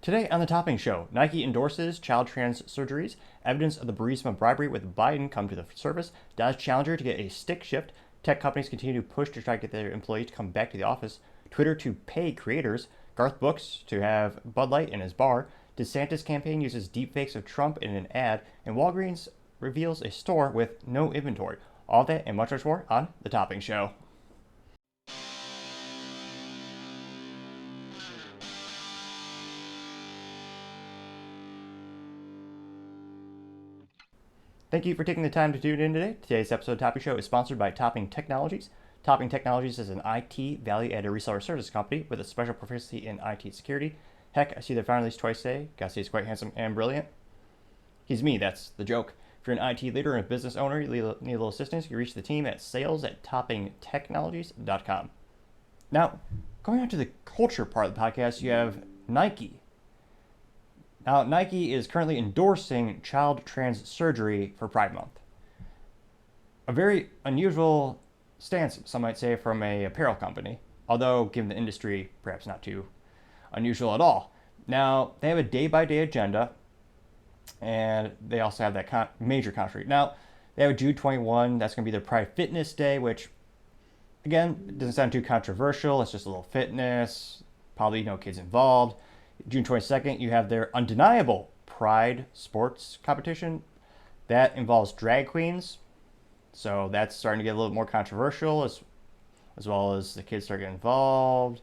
Today on the Topping Show, Nike endorses child trans surgeries, evidence of the Burisma bribery with Biden come to the surface, Dodge Challenger to get a stick shift, tech companies continue to push to try to get their employees to come back to the office, Twitter to pay creators, Garth Brooks to have Bud Light in his bar, DeSantis campaign uses deepfakes of Trump in an ad, and Walgreens reveals a store with no inventory. All that and much more on the Topping Show. Thank you for taking the time to tune in today. Today's episode of Topping Show is sponsored by Topping Technologies. Topping Technologies is an IT value-added reseller service company with a special proficiency in IT security. Heck, I see their founder at least twice a day. Gotta say he's quite handsome and brilliant. He's me, that's the joke. If you're an IT leader and a business owner, you need a little assistance, you can reach the team at sales@toppingtechnologies.com. Now, going on to the culture part of the podcast, you have Nike. Now, Nike is currently endorsing child trans surgery for Pride Month. A very unusual stance, some might say, from a apparel company, although given the industry, perhaps not too unusual at all. Now, they have a day-by-day agenda, and they also have that major controversy. Now, they have a June 21, that's going to be their Pride Fitness Day, which, again, it doesn't sound too controversial. It's just a little fitness, probably no kids involved. June 22nd, you have their undeniable Pride sports competition. That involves drag queens. So that's starting to get a little more controversial as well as the kids start getting involved.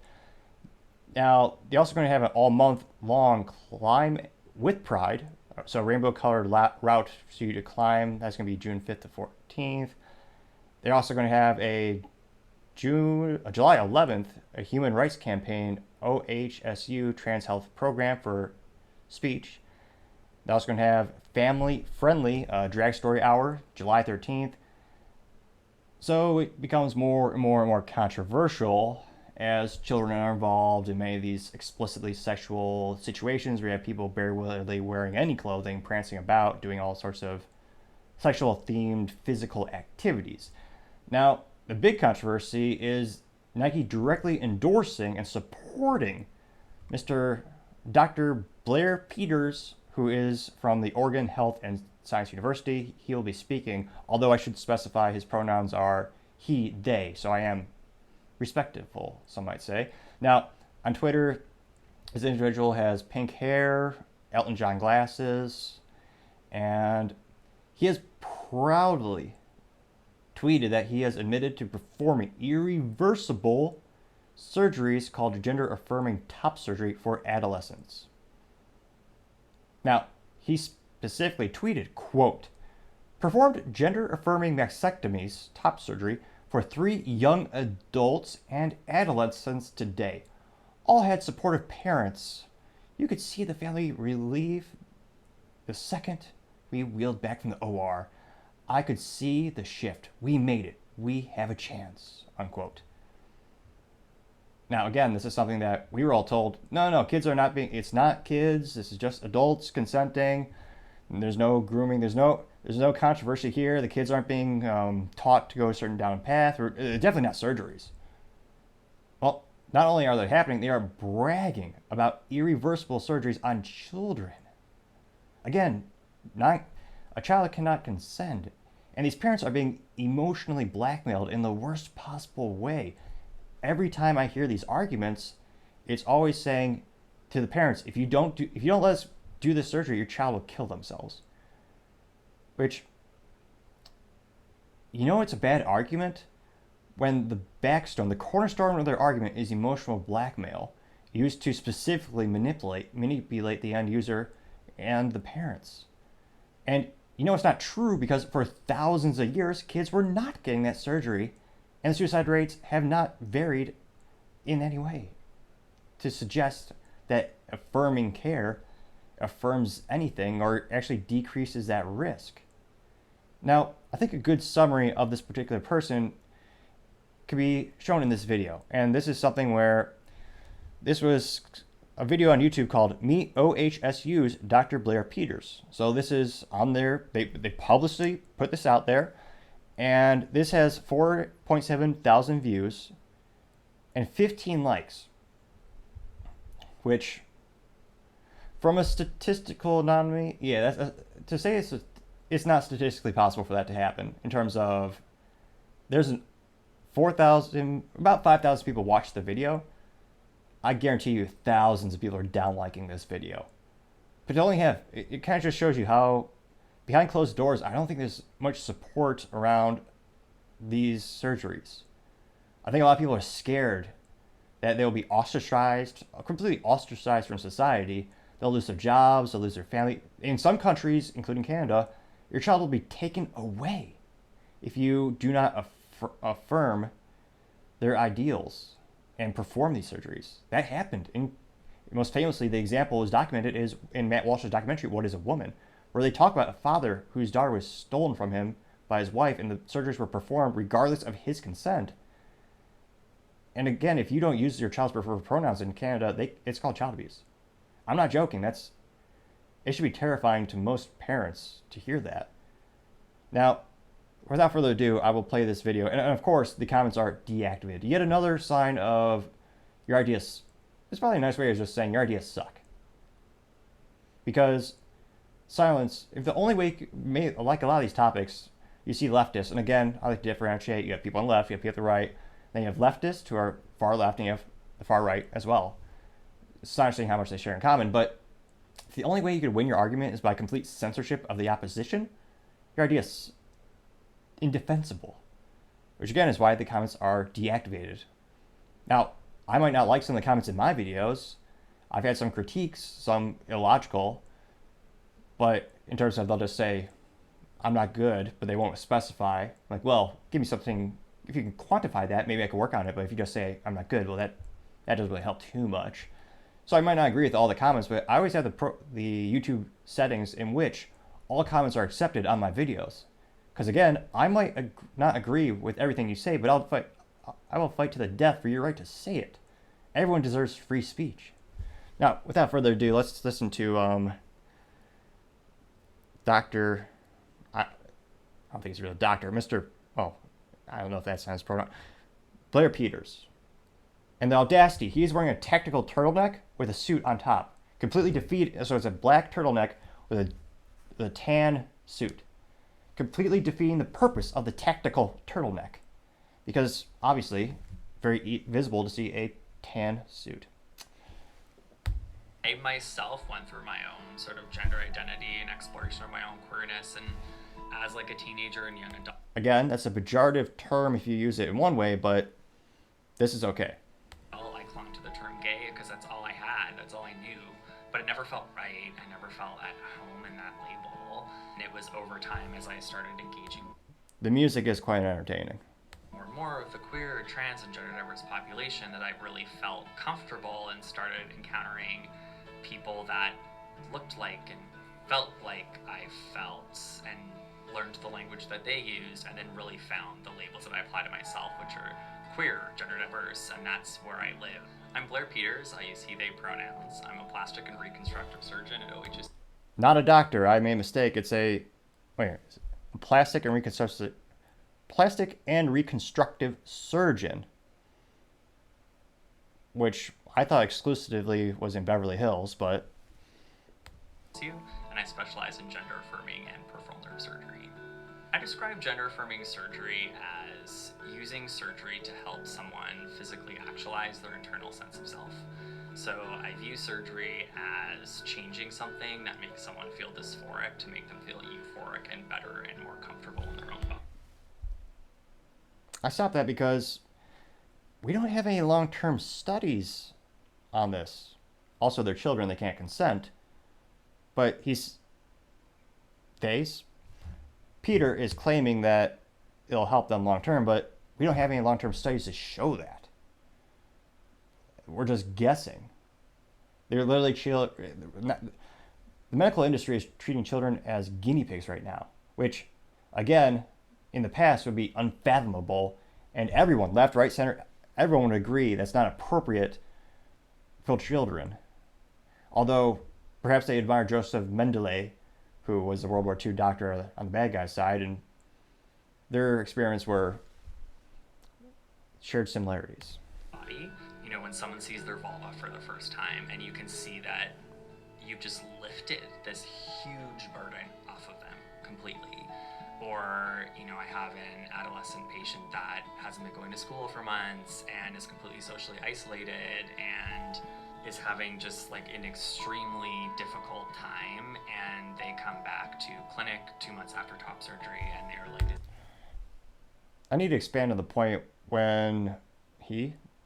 Now, they're also going to have an all-month-long climb with Pride. So rainbow-colored route for you to climb. That's going to be June 5th to 14th. They're also going to have a July 11th, a human rights campaign, OHSU Trans Health Program for speech. They're also going to have family-friendly drag story hour, July 13th. So it becomes more and more controversial as children are involved in many of these explicitly sexual situations where you have people barely wearing any clothing, prancing about, doing all sorts of sexual-themed physical activities. Now, the big controversy is Nike directly endorsing and supporting Mr. Dr. Blair Peters, who is from the Oregon Health and Science University. He will be speaking, although I should specify his pronouns are he, they, so I am respectful, some might say. Now, on Twitter, this individual has pink hair, Elton John glasses, and he has proudly tweeted that he has admitted to performing irreversible surgeries called gender-affirming top surgery for adolescents. Now, he specifically tweeted, quote, performed gender-affirming mastectomies, top surgery, for 3 young adults and adolescents today. All had supportive parents. You could see the family relief the second we wheeled back from the OR. I could see the shift. We made it. We have a chance, unquote. Now, again, this is something that we were all told, no, kids are not it's not kids. This is just adults consenting. There's no grooming. There's no controversy here. The kids aren't being taught to go a certain down path. Or definitely not surgeries. Well, not only are they happening, they are bragging about irreversible surgeries on children. Again, a child cannot consent, and these parents are being emotionally blackmailed in the worst possible way. Every time I hear these arguments, it's always saying to the parents, if you don't let us do this surgery, your child will kill themselves. Which, it's a bad argument when the the cornerstone of their argument is emotional blackmail used to specifically manipulate the end user and the parents. And it's not true because for thousands of years, kids were not getting that surgery, and the suicide rates have not varied in any way to suggest that affirming care affirms anything or actually decreases that risk. Now, I think a good summary of this particular person could be shown in this video, and this is something where this was a video on YouTube called Meet OHSU's Dr. Blair Peters. So this is on there. They publicly put this out there, and this has 4.7 thousand views and 15 likes, which From a statistical anomaly, yeah, to say it's not statistically possible for that to happen in terms of there's 4,000, about 5,000 people watch the video. I guarantee you thousands of people are down liking this video. But to only have, it kind of just shows you how behind closed doors, I don't think there's much support around these surgeries. I think a lot of people are scared that they'll be ostracized, completely ostracized from society. They'll lose their jobs, they'll lose their family. In some countries, including Canada, your child will be taken away if you do not affirm their ideals and perform these surgeries. That happened. Most famously, the example is documented is in Matt Walsh's documentary, What is a Woman?, where they talk about a father whose daughter was stolen from him by his wife, and the surgeries were performed regardless of his consent. And again, if you don't use your child's preferred pronouns in Canada, it's called child abuse. I'm not joking. It should be terrifying to most parents to hear that. Now, without further ado, I will play this video. And of course, the comments are deactivated. Yet another sign of your ideas. It's probably a nice way of just saying your ideas suck. Because silence, if the only way, like a lot of these topics, you see leftists, and again, I like to differentiate. You have people on the left, you have people on the right, then you have leftists who are far left, and you have the far right as well. It's astonishing how much they share in common, but if the only way you could win your argument is by complete censorship of the opposition, your idea is indefensible. Which again is why the comments are deactivated. Now, I might not like some of the comments in my videos. I've had some critiques, some illogical, but in terms of they'll just say, I'm not good, but they won't specify. Like, well, give me something, if you can quantify that, maybe I can work on it, but if you just say, I'm not good, well, that doesn't really help too much. So I might not agree with all the comments, but I always have the YouTube settings in which all comments are accepted on my videos. Because again, I might not agree with everything you say, but I will fight to the death for your right to say it. Everyone deserves free speech. Now, without further ado, let's listen to Dr. I don't think he's a real doctor, Mr. Oh, I don't know if that's his pronoun. Blair Peters. And the audacity, he's wearing a tactical turtleneck with a suit on top. Completely defeated, so it's a black turtleneck with a tan suit. Completely defeating the purpose of the tactical turtleneck. Because, obviously, very visible to see a tan suit. I myself went through my own sort of gender identity and exploration of my own queerness, and as like a teenager and young adult. Again, that's a pejorative term if you use it in one way, but this is okay. I clung to the term gay because that's all I had, that's all I knew, but it never felt right. I never felt at home in that label, and it was over time as I started engaging. The music is quite entertaining. More and more of the queer, trans, and gender diverse population that I really felt comfortable and started encountering people that looked like and felt like I felt, and learned the language that they used, and then really found the labels that I apply to myself, which are queer, gender diverse, and that's where I live. I'm Blair Peters. I use he, they pronouns. I'm a plastic and reconstructive surgeon at OHS. Not a doctor. I made a mistake. It's a plastic and reconstructive surgeon, which I thought exclusively was in Beverly Hills, but. And I specialize in gender affirming and peripheral nerve surgery. I describe gender affirming surgery as using surgery to help someone physically actualize their internal sense of self. So I view surgery as changing something that makes someone feel dysphoric to make them feel euphoric and better and more comfortable in their own body. I stopped that because we don't have any long-term studies on this. Also, they're children, they can't consent. But Peter is claiming that it'll help them long-term, but we don't have any long-term studies to show that. We're just guessing. They're literally the medical industry is treating children as guinea pigs right now, which, again, in the past would be unfathomable, and everyone, left, right, center, everyone would agree that's not appropriate for children. Although, perhaps they admire Joseph Mendele, who was a World War II doctor on the bad guy's side, and their experiments were shared similarities. Body, when someone sees their vulva for the first time, and you can see that you've just lifted this huge burden off of them completely. Or, I have an adolescent patient that hasn't been going to school for months and is completely socially isolated and is having just like an extremely difficult time, and they come back to clinic 2 months after top surgery and they're like, I need to expand on the point when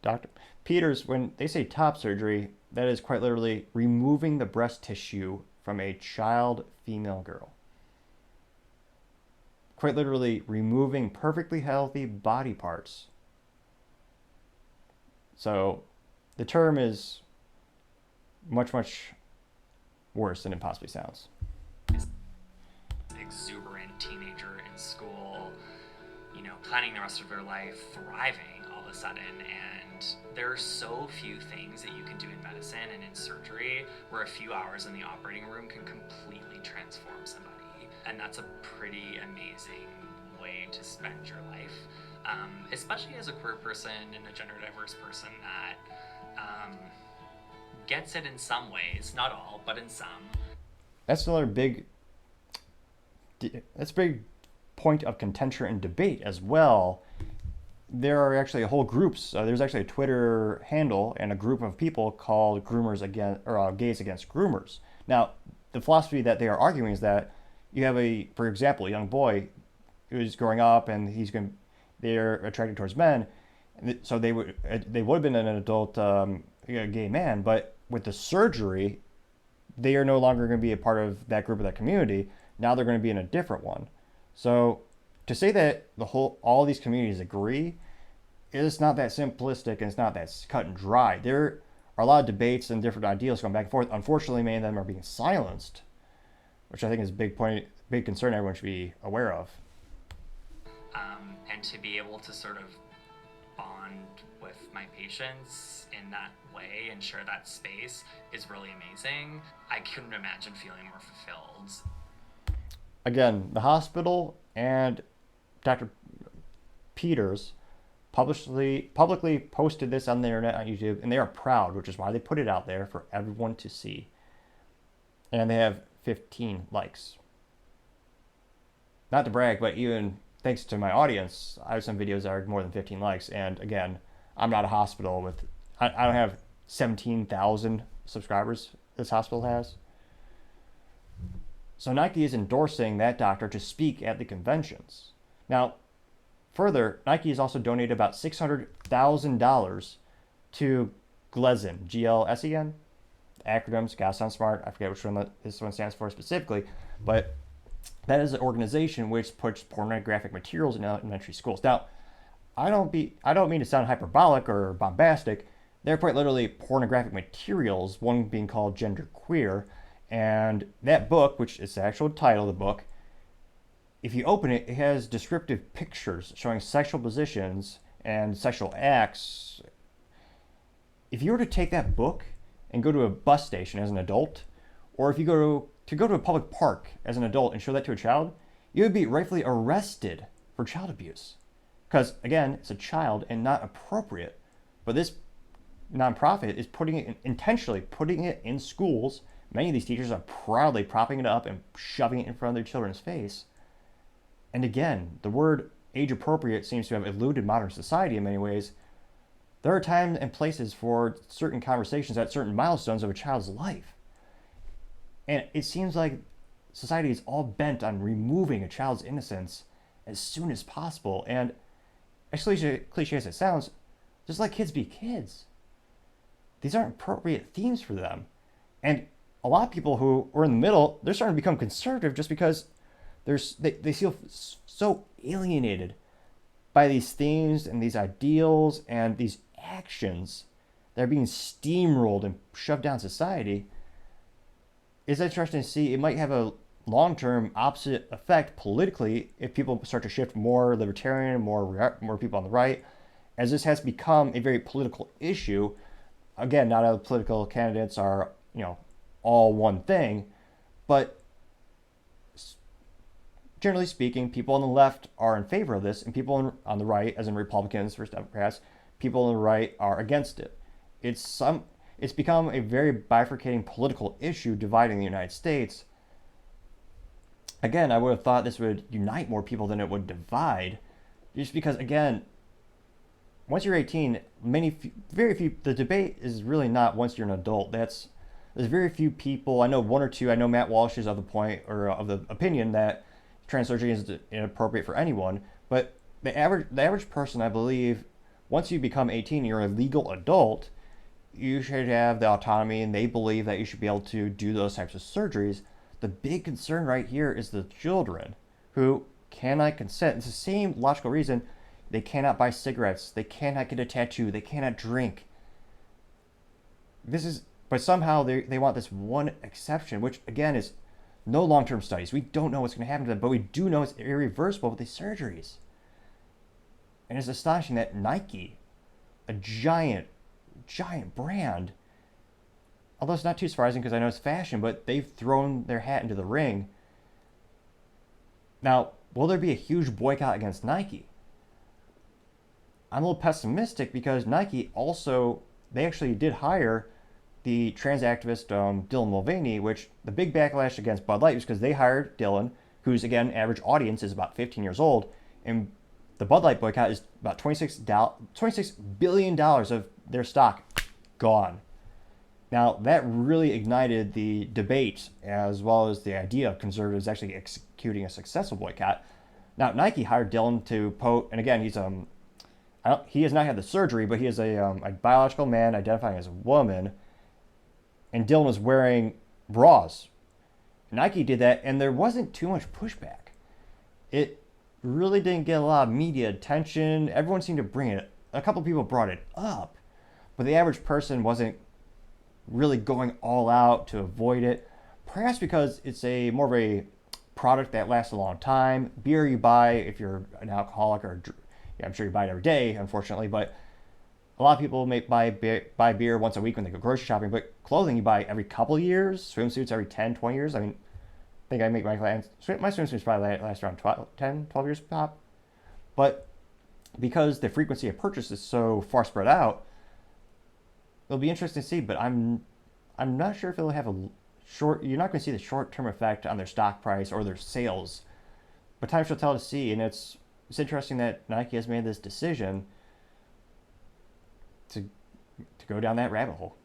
Dr. Peters, when they say top surgery, that is quite literally removing the breast tissue from a child female girl. Quite literally removing perfectly healthy body parts. So the term is much, much worse than it possibly sounds. exuberant teenager in school, planning the rest of their life, thriving all of a sudden. And there are so few things that you can do in medicine and in surgery where a few hours in the operating room can completely transform somebody. And that's a pretty amazing way to spend your life, especially as a queer person and a gender diverse person that gets it in some ways, not all, but in some. That's another big point of contention and debate as well. There are actually whole groups. There's actually a Twitter handle and a group of people called Groomers Against, or Gays Against Groomers. Now, the philosophy that they are arguing is that you have for example, a young boy who's growing up and they're attracted towards men, so they would have been an adult gay man, but with the surgery, they are no longer going to be a part of that group of that community. Now they're going to be in a different one. So to say that all these communities agree is not that simplistic, and it's not that cut and dry. There are a lot of debates and different ideas going back and forth. Unfortunately, many of them are being silenced, which I think is a big concern everyone should be aware of. And to be able to sort of bond with my patients in that way and share that space is really amazing. I couldn't imagine feeling more fulfilled. Again, the hospital and Dr. Peters publicly posted this on the internet, on YouTube, and they are proud, which is why they put it out there for everyone to see. And they have 15 likes. Not to brag, but even thanks to my audience, I have some videos that are more than 15 likes. And again, I'm not a hospital I don't have 17,000 subscribers this hospital has. So Nike is endorsing that doctor to speak at the conventions. Now, further, Nike has also donated about $600,000 to GLSEN, G-L-S-E-N. Acronyms, gotta sound smart. I forget which one this one stands for specifically, but that is an organization which puts pornographic materials in elementary schools. Now, I don't mean to sound hyperbolic or bombastic. They're quite literally pornographic materials, one being called Gender Queer. And that book, which is the actual title of the book, if you open it, it has descriptive pictures showing sexual positions and sexual acts. If you were to take that book and go to a bus station as an adult, or if you go to a public park as an adult and show that to a child, you would be rightfully arrested for child abuse. Because, again, it's a child and not appropriate. But this nonprofit is intentionally putting it in schools. Many of these teachers are proudly propping it up and shoving it in front of their children's face. And again, the word age appropriate seems to have eluded modern society in many ways. There are times and places for certain conversations at certain milestones of a child's life. And it seems like society is all bent on removing a child's innocence as soon as possible. And as cliche as it sounds, just let kids be kids. These aren't appropriate themes for them. And a lot of people who are in the middle, they're starting to become conservative just because they feel so alienated by these themes and these ideals and these actions that are being steamrolled and shoved down society. It's interesting to see. It might have a long-term opposite effect politically if people start to shift more libertarian, more people on the right, as this has become a very political issue. Again, not all political candidates are, all one thing, but generally speaking, people on the left are in favor of this, and people on the right, as in Republicans versus Democrats, people on the right are against it. It's become a very bifurcating political issue dividing the United States. Again, I would have thought this would unite more people than it would divide, just because, again, once you're 18, very few. The debate is really not once you're an adult. There's very few people. I know one or two. I know Matt Walsh is of the point or of the opinion that trans surgery is inappropriate for anyone. But the average person, I believe, once you become 18, you're a legal adult. You should have the autonomy, and they believe that you should be able to do those types of surgeries. The big concern right here is the children who cannot consent. It's the same logical reason. They cannot buy cigarettes. They cannot get a tattoo. They cannot drink. But somehow they want this one exception, which again is no long-term studies. We don't know what's going to happen to them, but we do know it's irreversible with these surgeries. And it's astonishing that Nike, a giant brand, although it's not too surprising because I know it's fashion, but they've thrown their hat into the ring. Now, will there be a huge boycott against Nike? I'm a little pessimistic because Nike they actually did hire the trans activist Dylan Mulvaney, which the big backlash against Bud Light was because they hired Dylan, whose, again, average audience is about 15 years old, and the Bud Light boycott is about $26 billion of their stock gone. Now, that really ignited the debate as well as the idea of conservatives actually executing a successful boycott. Now, Nike hired Dylan and again, he has not had the surgery, but he is a biological man identifying as a woman, and Dylan was wearing bras. Nike did that, and there wasn't too much pushback. It really didn't get a lot of media attention. Everyone seemed to bring it. A couple people brought it up, but the average person wasn't really going all out to avoid it. Perhaps because it's more of a product that lasts a long time. Beer you buy if you're an alcoholic I'm sure you buy it every day, unfortunately, but a lot of people may buy beer once a week when they go grocery shopping, but clothing you buy every couple of years, swimsuits every 10, 20 years. I mean, I think I make my swimsuits probably last around 10, 12 years pop. But because the frequency of purchase is so far spread out, it'll be interesting to see, but I'm not sure if it'll have you're not going to see the short-term effect on their stock price or their sales, but time shall tell to see, and it's interesting that Nike has made this decision to go down that rabbit hole.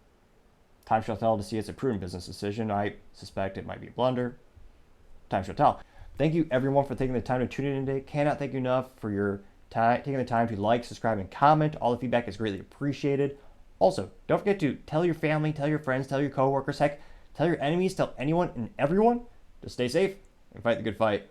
Time shall tell to see it's a prudent business decision. I suspect it might be a blunder. Time shall tell. Thank you, everyone, for taking the time to tune in today. Cannot thank you enough for your time, taking the time to like, subscribe, and comment. All the feedback is greatly appreciated. Also, don't forget to tell your family, tell your friends, tell your coworkers, heck, tell your enemies, tell anyone and everyone to stay safe and fight the good fight.